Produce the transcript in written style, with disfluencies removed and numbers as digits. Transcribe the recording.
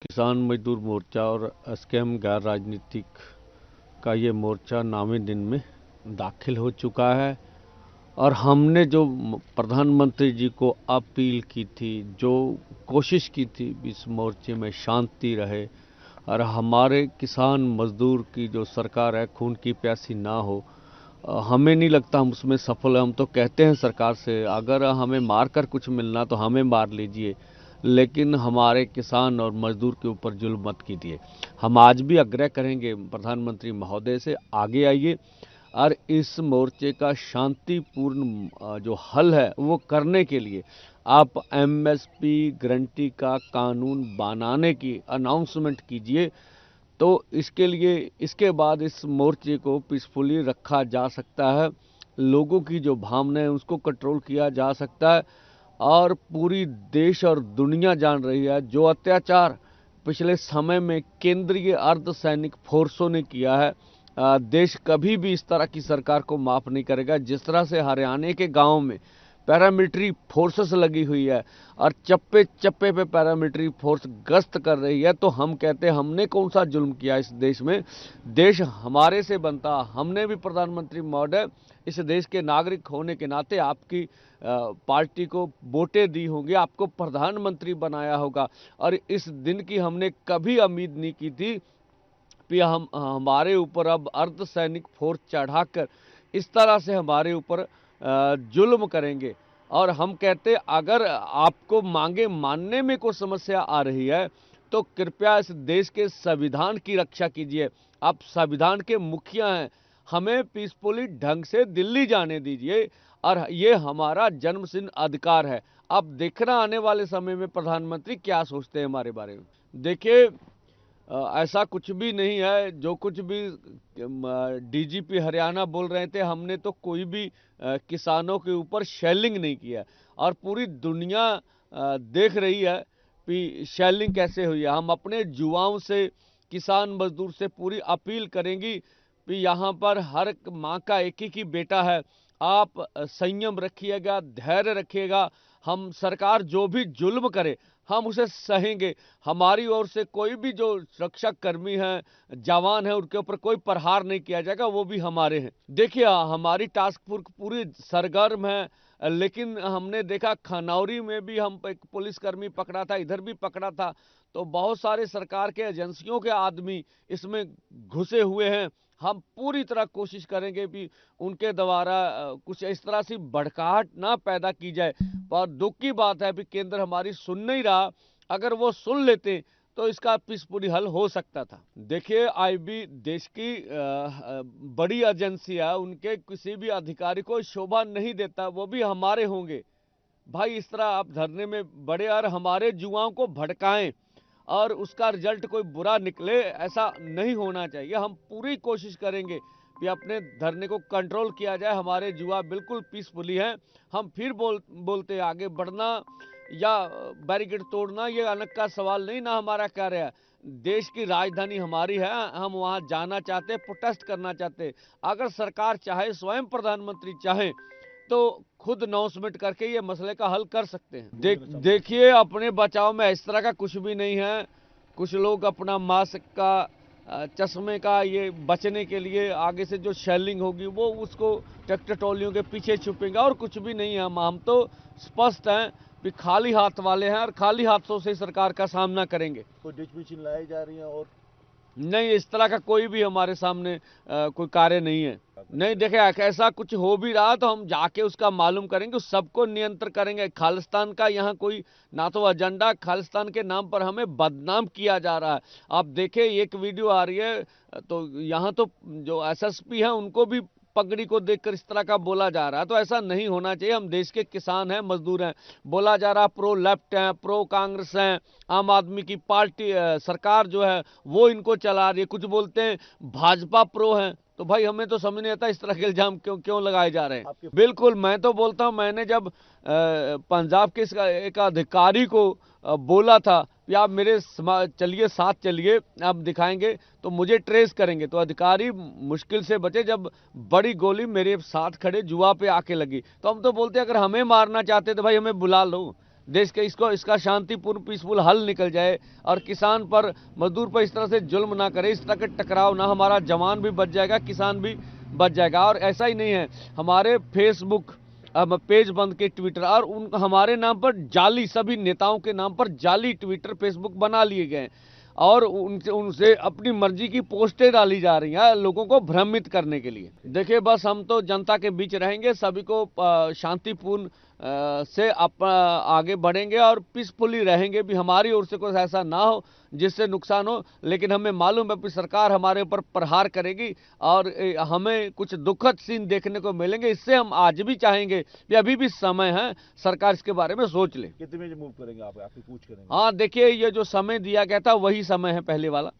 किसान मजदूर मोर्चा और एसकेएम गैर राजनीतिक का ये मोर्चा नामी दिन में दाखिल हो चुका है। और हमने जो प्रधानमंत्री जी को अपील की थी, जो कोशिश की थी इस मोर्चे में शांति रहे और हमारे किसान मजदूर की जो सरकार है खून की प्यासी ना हो, हमें नहीं लगता हम उसमें सफल हैं। हम तो कहते हैं सरकार से, अगर हमें मार कर कुछ मिलना तो हमें मार लीजिए, लेकिन हमारे किसान और मजदूर के ऊपर जुल्म मत कीजिए। हम आज भी आग्रह करेंगे प्रधानमंत्री महोदय से, आगे आइए और इस मोर्चे का शांतिपूर्ण जो हल है वो करने के लिए आप एमएसपी गारंटी का कानून बनाने की अनाउंसमेंट कीजिए। तो इसके लिए इसके बाद इस मोर्चे को पीसफुली रखा जा सकता है, लोगों की जो भावना है उसको कंट्रोल किया जा सकता है। और पूरी देश और दुनिया जान रही है जो अत्याचार पिछले समय में केंद्रीय अर्धसैनिक फोर्सों ने किया है, देश कभी भी इस तरह की सरकार को माफ नहीं करेगा। जिस तरह से हरियाणा के गांवों में पैरामिलिट्री फोर्सेस लगी हुई है और चप्पे चप्पे पे पैरामिलिट्री फोर्स गश्त कर रही है, तो हम कहते हैं हमने कौन सा जुल्म किया इस देश में। देश हमारे से बनता, हमने भी प्रधानमंत्री महोदय इस देश के नागरिक होने के नाते आपकी पार्टी को वोटें दी होंगी, आपको प्रधानमंत्री बनाया होगा। और इस दिन की हमने कभी उम्मीद नहीं की थी कि हम हमारे ऊपर अब अर्धसैनिक फोर्स चढ़ाकर इस तरह से हमारे ऊपर जुल्म करेंगे। और हम कहते अगर आपको मांगे मानने में कोई समस्या आ रही है तो कृपया इस देश के संविधान की रक्षा कीजिए। आप संविधान के मुखिया हैं, हमें पीसफुली ढंग से दिल्ली जाने दीजिए और ये हमारा जन्मसिद्ध अधिकार है। अब देखना आने वाले समय में प्रधानमंत्री क्या सोचते हैं हमारे बारे में। देखिए, ऐसा कुछ भी नहीं है। जो कुछ भी डीजीपी हरियाणा बोल रहे थे, हमने तो कोई भी किसानों के ऊपर शेलिंग नहीं किया। और पूरी दुनिया देख रही है कि शेलिंग कैसे हुई है। हम अपने युवाओं से, किसान मजदूर से पूरी अपील करेंगी कि यहाँ पर हर माँ का एक ही बेटा है। आप संयम रखिएगा, धैर्य रखिएगा। हम सरकार जो भी जुल्म करे हम उसे सहेंगे। हमारी ओर से कोई भी जो सुरक्षा कर्मी हैं, जवान हैं, उनके ऊपर कोई प्रहार नहीं किया जाएगा, वो भी हमारे हैं। देखिए, हमारी टास्क फोर्स पूरी सरगर्म है। लेकिन हमने देखा खनौरी में भी हम एक पुलिसकर्मी पकड़ा था, इधर भी पकड़ा था। तो बहुत सारे सरकार के एजेंसियों के आदमी इसमें घुसे हुए हैं। हम पूरी तरह कोशिश करेंगे कि उनके द्वारा कुछ इस तरह से भड़काहट ना पैदा की जाए। पर दुख की बात है कि केंद्र हमारी सुन नहीं रहा। अगर वो सुन लेते तो इसका पीसफुली हल हो सकता था। देखिए, आईबी देश की बड़ी एजेंसी है, उनके किसी भी अधिकारी को शोभा नहीं देता, वो भी हमारे होंगे। भाई, इस तरह आप धरने में बड़े और हमारे युवाओं को भड़काएं और उसका रिजल्ट कोई बुरा निकले, ऐसा नहीं होना चाहिए। हम पूरी कोशिश करेंगे कि अपने धरने को कंट्रोल किया जाए। हमारे युवा बिल्कुल पीसफुली हैं। हम फिर बोलते आगे बढ़ना या बैरिकेड तोड़ना ये अलग का सवाल नहीं, ना हमारा कार्य है। देश की राजधानी हमारी है, हम वहां जाना चाहते, प्रोटेस्ट करना चाहते। अगर सरकार चाहे, स्वयं प्रधानमंत्री चाहे, तो खुद अनाउंसमेंट करके ये मसले का हल कर सकते हैं। देखिए, अपने बचाव में इस तरह का कुछ भी नहीं है। कुछ लोग अपना मास्क का, चश्मे का, ये बचने के लिए आगे से जो शेलिंग होगी वो उसको ट्रैक्टर ट्रॉलियों के पीछे छुपेंगे, और कुछ भी नहीं है। हम तो स्पष्ट हैं कि खाली हाथ वाले हैं और खाली हाथों से सरकार का सामना करेंगे। कोई डिच मिशन लाई जा रही है और नहीं, इस तरह का कोई भी हमारे सामने कोई कार्य नहीं है। नहीं, देखे ऐसा कुछ हो भी रहा तो हम जाके उसका मालूम करेंगे, सबको नियंत्रण करेंगे। खालिस्तान का यहाँ कोई ना तो एजेंडा, खालिस्तान के नाम पर हमें बदनाम किया जा रहा है। आप देखें, एक वीडियो आ रही है तो यहाँ तो जो एसएसपी हैं उनको भी पगड़ी को देखकर इस तरह का बोला जा रहा है। तो ऐसा नहीं होना चाहिए। हम देश के किसान हैं, मजदूर हैं। बोला जा रहा प्रो लेफ्ट हैं, प्रो कांग्रेस हैं, आम आदमी की पार्टी सरकार जो है वो इनको चला रही है। कुछ बोलते हैं भाजपा प्रो हैं। तो भाई, हमें तो समझ नहीं आता इस तरह के इल्जाम क्यों क्यों लगाए जा रहे हैं। बिल्कुल, मैं तो बोलता हूं, मैंने जब पंजाब के एक अधिकारी को बोला था कि आप मेरे चलिए, साथ चलिए, आप दिखाएंगे तो मुझे ट्रेस करेंगे, तो अधिकारी मुश्किल से बचे जब बड़ी गोली मेरे साथ खड़े जुआ पे आके लगी। तो हम तो बोलते अगर हमें मारना चाहते तो भाई हमें बुला लो, देश के इसका शांतिपूर्ण पीसफुल हल निकल जाए और किसान पर, मजदूर पर इस तरह से जुल्म ना करे, इस तरह के टकराव ना, हमारा जवान भी बच जाएगा, किसान भी बच जाएगा। और ऐसा ही नहीं है, हमारे फेसबुक पेज बंद के, ट्विटर और हमारे नाम पर जाली, सभी नेताओं के नाम पर जाली ट्विटर फेसबुक बना लिए गए और उनसे अपनी मर्जी की पोस्टें डाली जा रही हैं लोगों को भ्रमित करने के लिए। देखिए, बस हम तो जनता के बीच रहेंगे, सभी को शांतिपूर्ण से आगे बढ़ेंगे और पीसफुली रहेंगे भी। हमारी ओर से कुछ ऐसा ना हो जिससे नुकसान हो, लेकिन हमें मालूम है कि सरकार हमारे ऊपर प्रहार करेगी और हमें कुछ दुखद सीन देखने को मिलेंगे। इससे हम आज भी चाहेंगे कि अभी भी समय है, सरकार इसके बारे में सोच ले। कितने में मूव करेंगे आप, आपकी पूछ करेंगे? हाँ, देखिए, ये जो समय दिया गया था वही समय है पहले वाला।